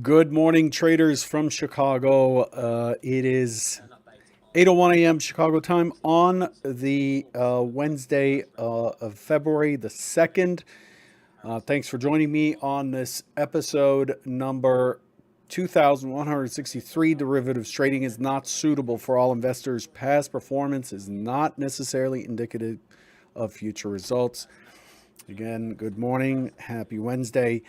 Good morning, traders from Chicago. It is 8:01 a.m. Chicago time on the Wednesday of February the 2nd. Thanks for joining me on this episode number 2163. Derivatives trading is not suitable for all investors. Past performance is not necessarily indicative of future results. Again, good morning. Happy Wednesday.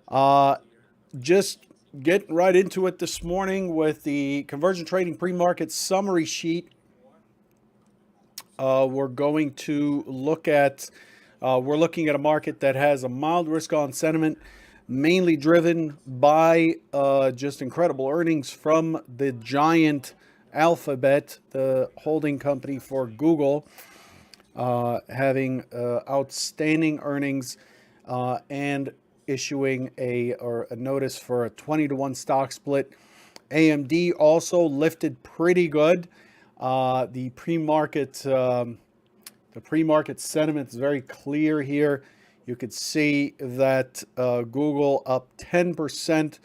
Uh, just getting right into it this morning with the conversion trading pre-market summary sheet. We're going to look at we're looking at a market that has a mild risk on sentiment, mainly driven by just incredible earnings from the giant Alphabet, the holding company for Google, having outstanding earnings and issuing a notice for a 20-to-1 stock split. AMD also lifted pretty good. The pre-market sentiment is very clear here. You could see that Google up 10%.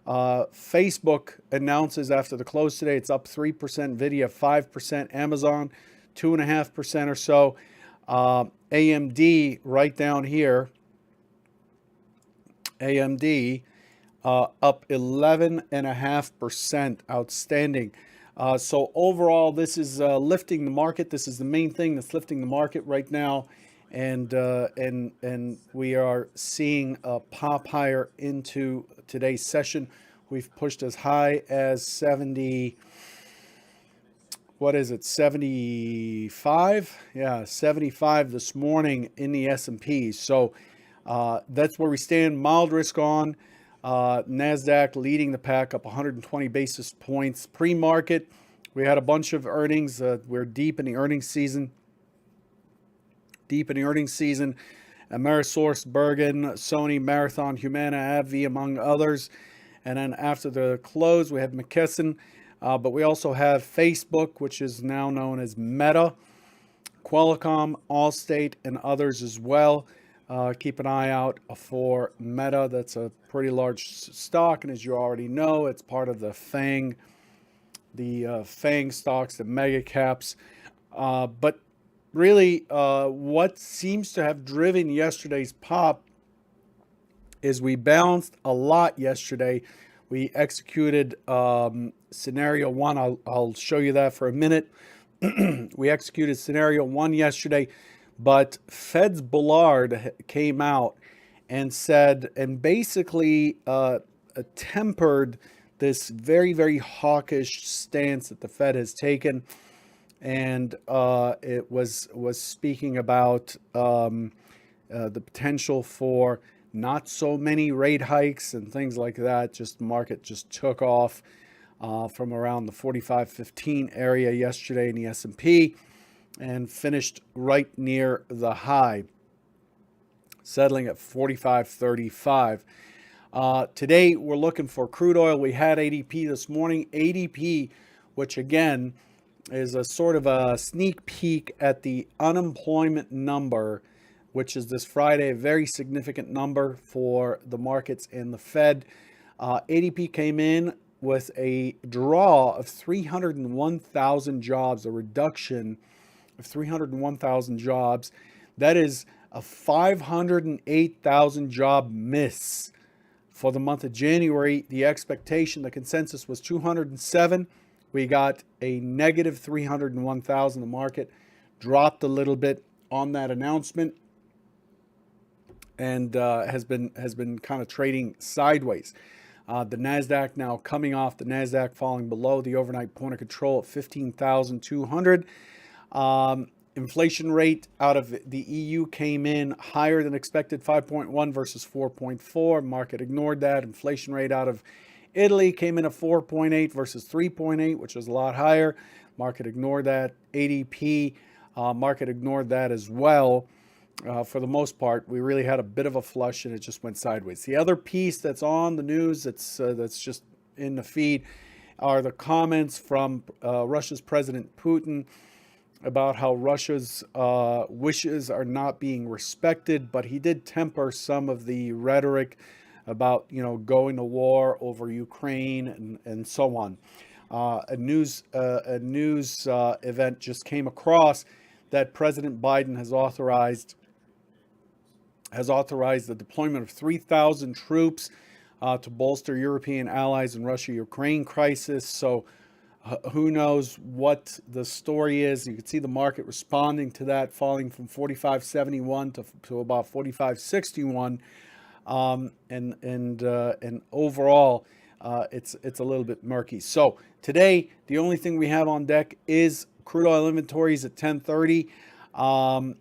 Facebook announces after the close today it's up 3%, Nvidia 5%, Amazon 2.5% or so. AMD right down here, AMD up 11.5%, outstanding. So overall, this is lifting the market. This is the main thing that's lifting the market right now, and we are seeing a pop higher into today's session. We've pushed as high as 70. What is it? 75? Yeah, 75 this morning in the S&P. So that's where we stand. Mild risk on. NASDAQ leading the pack up 120 basis points. Pre-market, we had a bunch of earnings. We're deep in the earnings season. Amerisource, Bergen, Sony, Marathon, Humana, AbbVie, among others. And then after the close, we have McKesson. But we also have Facebook, which is now known as Meta, Qualcomm, Allstate, and others as well. Keep an eye out for Meta. That's a pretty large stock, and as you already know, it's part of the FANG stocks, the mega caps. But really, what seems to have driven yesterday's pop is we bounced a lot yesterday. We executed scenario one. I'll show you that for a minute. We executed scenario one yesterday, but Fed's Bullard came out and said, and basically tempered this very, very hawkish stance that the Fed has taken. And it was speaking about the potential for not so many rate hikes and things like that. Just the market just took off from around the 45.15 area yesterday in the S&P and finished right near the high, settling at 45.35. Today we're looking for crude oil. We had ADP this morning. ADP, which again is a sort of a sneak peek at the unemployment number, which is this Friday, a very significant number for the markets and the Fed. ADP came in with a draw of 301,000 jobs, a reduction of 301,000 jobs. That is a 508,000 job miss for the month of January. The expectation, the consensus was 207. We got a negative 301,000. The market dropped a little bit on that announcement and has been kind of trading sideways. The NASDAQ now coming off, the NASDAQ falling below the overnight point of control at 15,200. Inflation rate out of the EU came in higher than expected, 5.1 versus 4.4. Market ignored that. Inflation rate out of Italy came in at 4.8 versus 3.8, which was a lot higher. Market ignored that. ADP, market ignored that as well. For the most part, we really had a bit of a flush and it just went sideways. The other piece that's on the news that's just in the feed are the comments from Russia's President Putin about how Russia's wishes are not being respected, but he did temper some of the rhetoric about, going to war over Ukraine and so on. A news event just came across that President Biden has authorized the deployment of 3,000 troops to bolster European allies in Russia-Ukraine crisis. So who knows what the story is? You can see the market responding to that, falling from 45.71 to about 45.61, and overall, it's a little bit murky. So today, the only thing we have on deck is crude oil inventories at 10:30.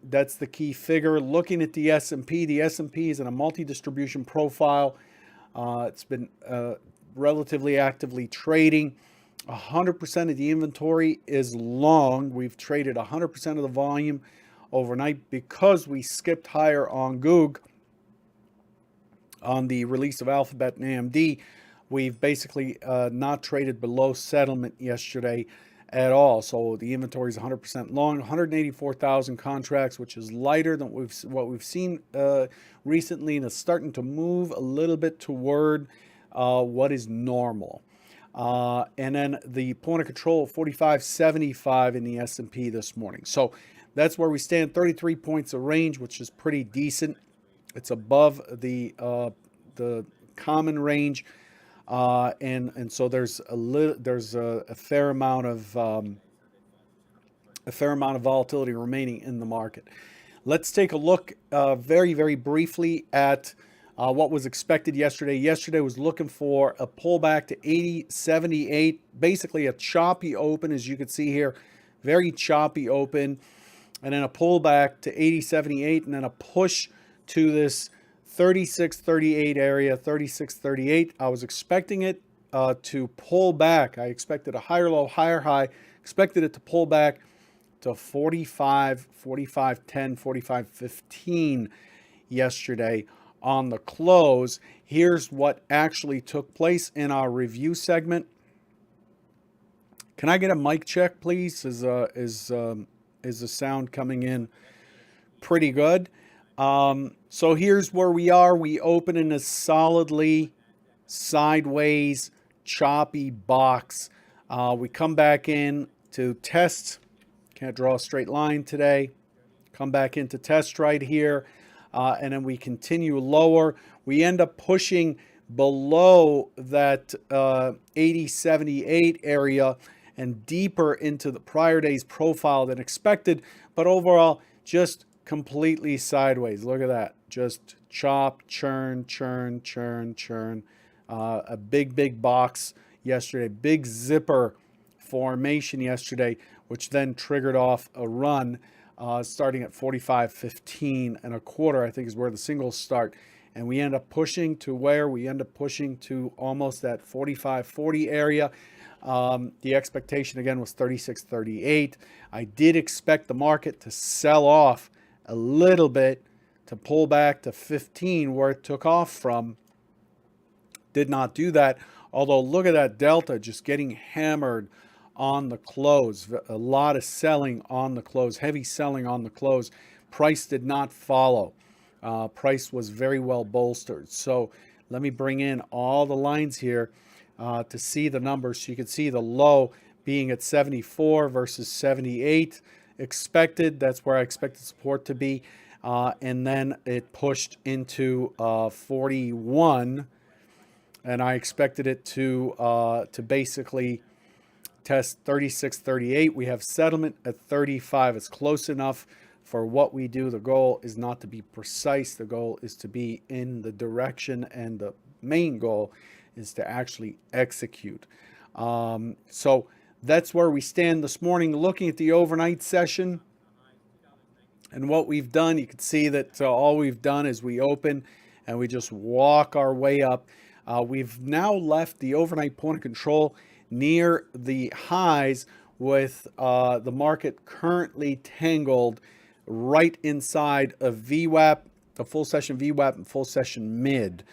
That's the key figure. Looking at the S&P, the S&P is in a multi-distribution profile. It's been relatively actively trading. 100% of the inventory is long. We've traded 100% of the volume overnight because we skipped higher on Goog on the release of Alphabet and AMD. We've basically not traded below settlement yesterday at all. So the inventory is 100% long, 184,000 contracts, which is lighter than what we've seen recently, and it's starting to move a little bit toward what is normal. And then the point of control, 45.75 in the S&P this morning. So that's where we stand. 33 points of range, which is pretty decent. It's above the common range. And so there's a fair amount of volatility remaining in the market. Let's take a look very, very briefly at what was expected yesterday. Yesterday was looking for a pullback to 80.78, basically a choppy open, as you can see here, very choppy open, and then a pullback to 80.78, and then a push to this 36.38 area, 36.38. I was expecting it to pull back. I expected a higher low, higher high, expected it to pull back to 45, 45.10, 45.15 yesterday on the close. Here's what actually took place in our review segment. Can I get a mic check, please? Is the sound coming in pretty good? So here's where we are. We open in a solidly sideways, choppy box. We come back in to test. Can't draw a straight line today. Come back into test right here. And then we continue lower. We end up pushing below that 80.78 area and deeper into the prior day's profile than expected. But overall, just completely sideways. Look at that. Just chop, churn, churn, churn, churn. A big box yesterday. Big zipper formation yesterday, which then triggered off a run starting at 45.15 and a quarter, I think is where the singles start. And we end up pushing to where? We end up pushing to almost that 45.40 area. The expectation, again, was 36.38. I did expect the market to sell off a little bit, to pull back to 15 where it took off from. Did not do that. Although look at that delta just getting hammered on the close. A lot of selling on the close, heavy selling on the close. Price did not follow. Price was very well bolstered. So let me bring in all the lines here to see the numbers. So you can see the low being at 74 versus 78 expected. That's where I expected support to be. And then it pushed into 41. And I expected it to basically test 36.38. We have settlement at 35. It's close enough for what we do. The goal is not to be precise. The goal is to be in the direction, and the main goal is to actually execute. So that's where we stand this morning. Looking at the overnight session and what we've done, you can see that all we've done is we open and we just walk our way up. We've now left the overnight point of control near the highs, with the market currently tangled right inside of VWAP, the full session VWAP and full session mid.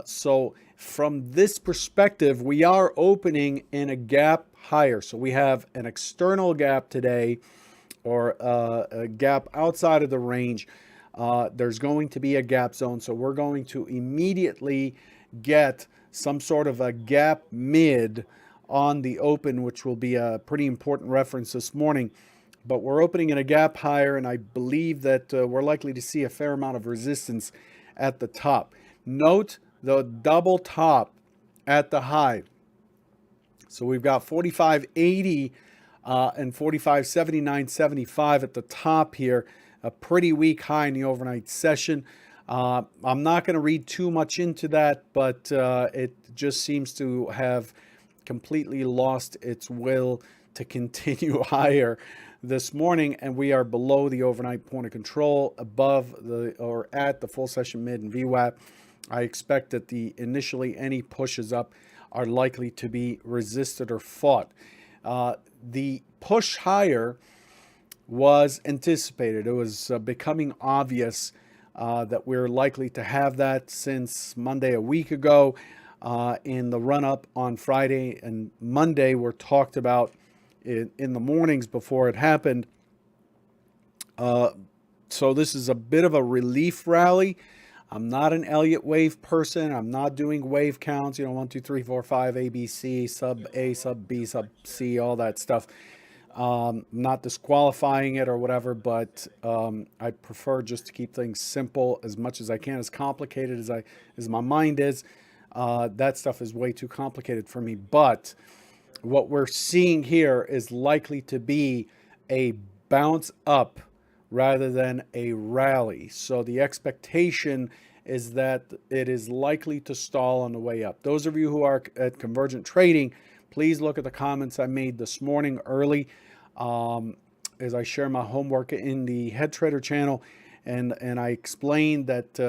So from this perspective, we are opening in a gap higher. So we have an external gap today, or a gap outside of the range there's going to be a gap zone. So we're going to immediately get some sort of a gap mid on the open, which will be a pretty important reference this morning. But we're opening in a gap higher, and I believe that we're likely to see a fair amount of resistance at the top. Note the double top at the high. So we've got 45.80 and 45.79.75 at the top here. A pretty weak high in the overnight session. I'm not going to read too much into that, but it just seems to have completely lost its will to continue higher this morning, and we are below the overnight point of control, above the or at the full session mid and VWAP. I expect that initially any pushes up are likely to be resisted or fought. The push higher was anticipated. It was becoming obvious that we're likely to have that since Monday a week ago. In the run-up on Friday and Monday were talked about in the mornings before it happened. So this is a bit of a relief rally. I'm not an Elliott wave person. I'm not doing wave counts, 1, 2, 3, 4, 5, A, B, C, sub A, sub B, sub C, all that stuff. Not disqualifying it or whatever, but I prefer just to keep things simple as much as I can. As complicated as my mind is, that stuff is way too complicated for me. But what we're seeing here is likely to be a bounce up rather than a rally. So the expectation is that it is likely to stall on the way up. Those of you who are at Convergent Trading, please look at the comments I made this morning early as I share my homework in the Head Trader channel. And I explained that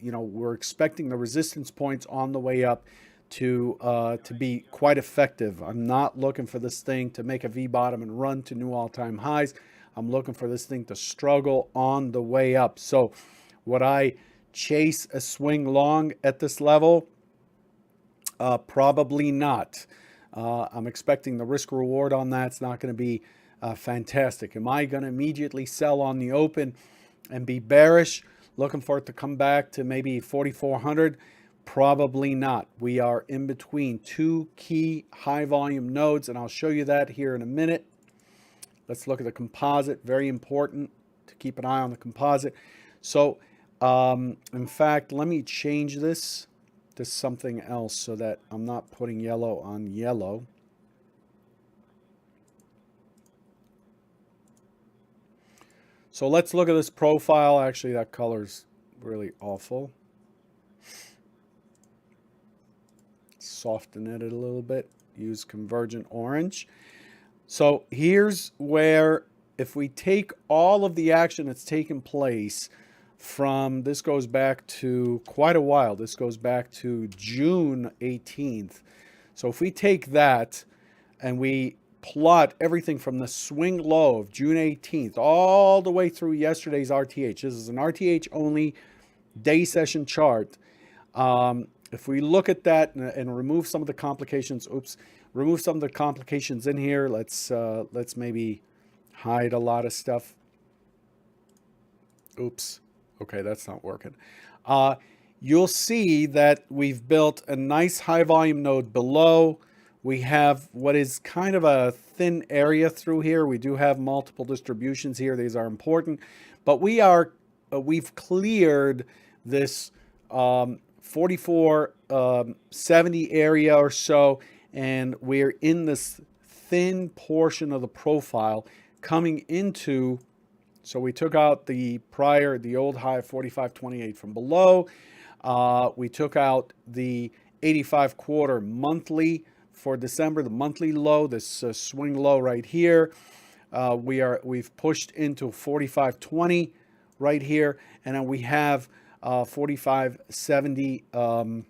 we're expecting the resistance points on the way up to be quite effective. I'm not looking for this thing to make a V bottom and run to new all-time highs. I'm looking for this thing to struggle on the way up. So would I chase a swing long at this level? Probably not. I'm expecting the risk reward on that's not going to be fantastic. Am I going to immediately sell on the open and be bearish, looking for it to come back to maybe 4,400? Probably not. We are in between two key high volume nodes, and I'll show you that here in a minute. Let's look at the composite. Very important to keep an eye on the composite. So, in fact, let me change this to something else so that I'm not putting yellow on yellow. So let's look at this profile. Actually, that color's really awful. Soften it a little bit. Use convergent orange. So here's where, if we take all of the action that's taken place from, this goes back to quite a while. This goes back to June 18th. So if we take that and we plot everything from the swing low of June 18th all the way through yesterday's RTH. This is an RTH only day session chart. If we look at that and remove some of the complications, remove some of the complications in here. Let's maybe hide a lot of stuff. Okay, that's not working. You'll see that we've built a nice high volume node below. We have what is kind of a thin area through here. We do have multiple distributions here. These are important, but we've cleared this 44.70 area or so, and we're in this thin portion of the profile coming into. So we took out the old high of 45.28 from below. We took out the 85 quarter monthly for December, the monthly low, this swing low right here. We've pushed into 45.20 right here, and then we have 45.70.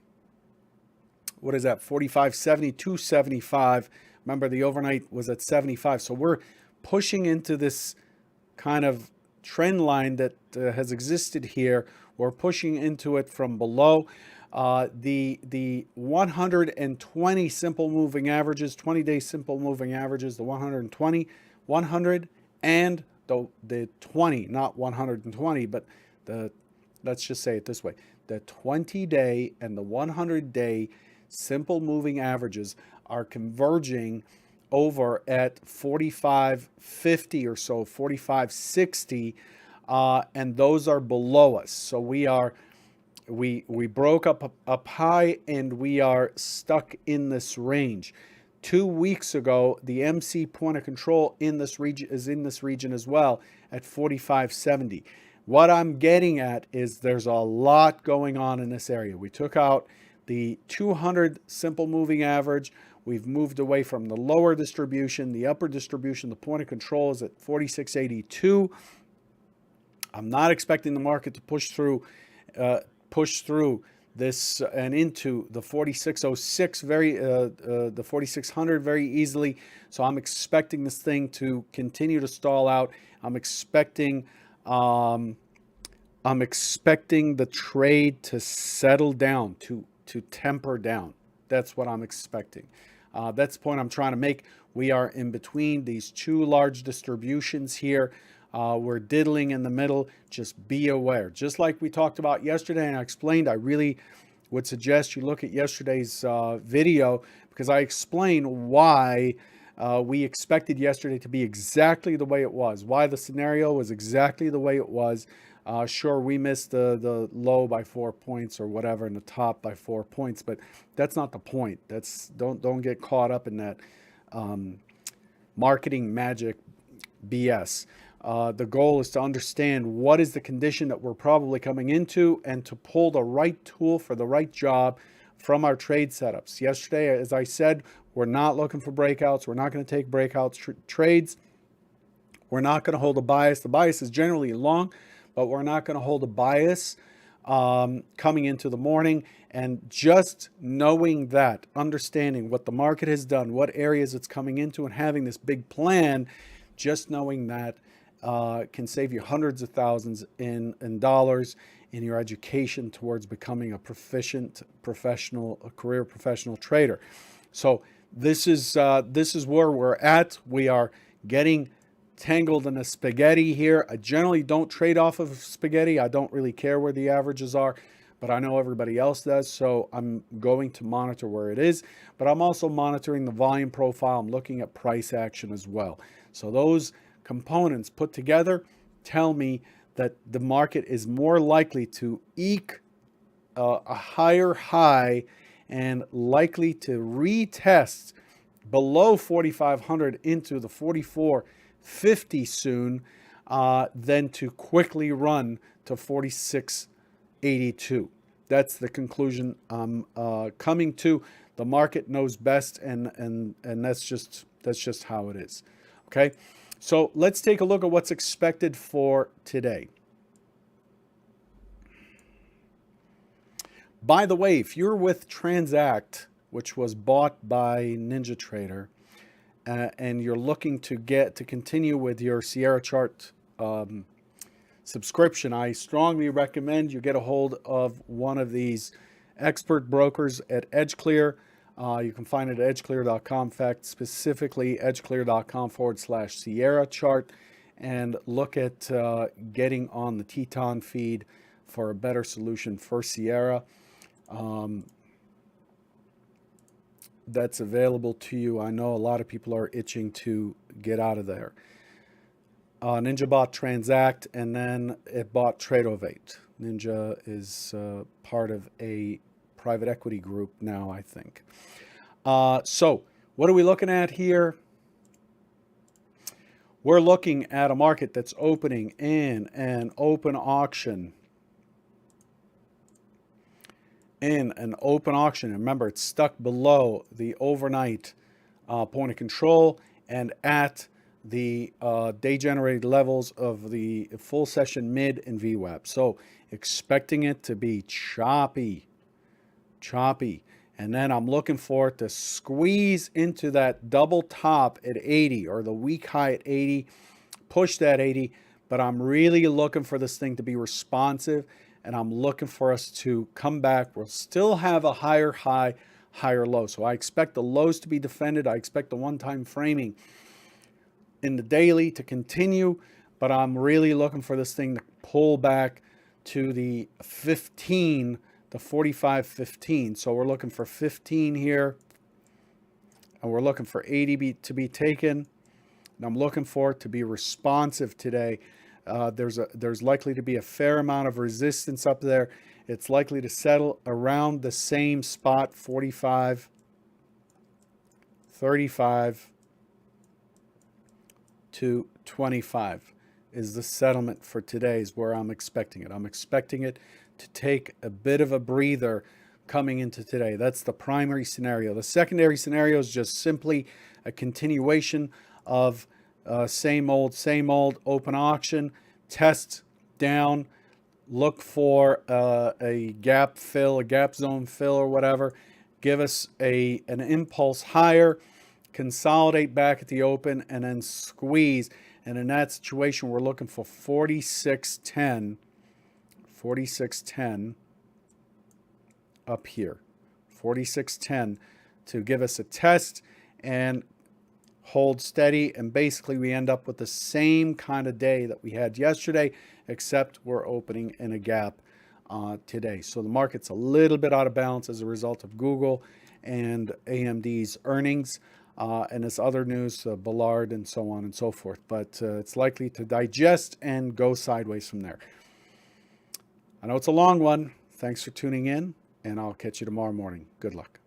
What is that? 45.70 to 75. Remember, the overnight was at 75. So we're pushing into this kind of trend line that has existed here. We're pushing into it from below. The 120 simple moving averages, 20-day simple moving averages, the 120, 100, and the 20, not 120, but the let's just say it this way, the 20-day and the 100-day simple moving averages are converging over at 45.50 or so, 45.60, and those are below us. So we broke up high, and we are stuck in this range. 2 weeks ago, the MC point of control in this region is in this region as well at 45.70. What I'm getting at is there's a lot going on in this area. We took out the 200 simple moving average. We've moved away from the lower distribution. The upper distribution, the point of control, is at 46.82. I'm not expecting the market to push through this and into the 4606 the 4600 very easily. So I'm expecting this thing to continue to stall out. I'm expecting the trade to settle down, to temper down. That's what I'm expecting. That's the point I'm trying to make. We are in between these two large distributions here. We're diddling in the middle. Just be aware. Just like we talked about yesterday and I explained, I really would suggest you look at yesterday's video, because I explained why we expected yesterday to be exactly the way it was, why the scenario was exactly the way it was. Sure, we missed the low by 4 points or whatever, and the top by 4 points, but that's not the point. Don't get caught up in that marketing magic BS. The goal is to understand what is the condition that we're probably coming into and to pull the right tool for the right job from our trade setups. Yesterday, as I said, we're not looking for breakouts. We're not going to take breakout trades. We're not going to hold a bias. The bias is generally long, but we're not going to hold a bias coming into the morning. And just knowing that, understanding what the market has done, what areas it's coming into, and having this big plan, just knowing that can save you hundreds of thousands in dollars in your education towards becoming a proficient professional, a career professional trader. So this is where we're at. We are getting tangled in a spaghetti here. I generally don't trade off of spaghetti. I don't really care where the averages are, but I know everybody else does, so I'm going to monitor where it is. But I'm also monitoring the volume profile. I'm looking at price action as well. So those components put together tell me that the market is more likely to eke a higher high and likely to retest below 4,500 into the 44.50 soon than to quickly run to 46.82. That's the conclusion I'm coming to. The market knows best, and that's just how it is. Okay. So let's take a look at what's expected for today. By the way, if you're with Transact, which was bought by NinjaTrader, and you're looking to continue with your Sierra Chart subscription, I strongly recommend you get a hold of one of these expert brokers at EdgeClear. You can find it at edgeclear.com. In fact, specifically edgeclear.com/Sierra chart, and look at getting on the Teton feed for a better solution for Sierra. That's available to you. I know a lot of people are itching to get out of there. Ninja bought Transact, and then it bought Tradeovate. Ninja is part of a private equity group now, I think. So what are we looking at here? We're looking at a market that's opening in an open auction. Remember, it's stuck below the overnight point of control and at the day generated levels of the full session mid and VWAP. So expecting it to be choppy. And then I'm looking for it to squeeze into that double top at 80 or the week high at 80, push that 80. But I'm really looking for this thing to be responsive, and I'm looking for us to come back. We'll still have a higher high, higher low. So I expect the lows to be defended. I expect the one-time framing in the daily to continue, but I'm really looking for this thing to pull back to the 15, the 45.15. So we're looking for 15 here, and we're looking for 80 to be taken. And I'm looking for it to be responsive today. There's likely to be a fair amount of resistance up there. It's likely to settle around the same spot, 45, 35 to 25 is the settlement for today, is where I'm expecting it. I'm expecting it to take a bit of a breather coming into today. That's the primary scenario. The secondary scenario is just simply a continuation of same old open auction, test down, look for a gap fill, a gap zone fill or whatever, give us an impulse higher, consolidate back at the open, and then squeeze. And in that situation, we're looking for 46.10 up here, 46.10 to give us a test and hold steady. And basically we end up with the same kind of day that we had yesterday, except we're opening in a gap today. So the market's a little bit out of balance as a result of Google and AMD's earnings and this other news, Ballard and so on and so forth. But it's likely to digest and go sideways from there. I know it's a long one. Thanks for tuning in, and I'll catch you tomorrow morning. Good luck.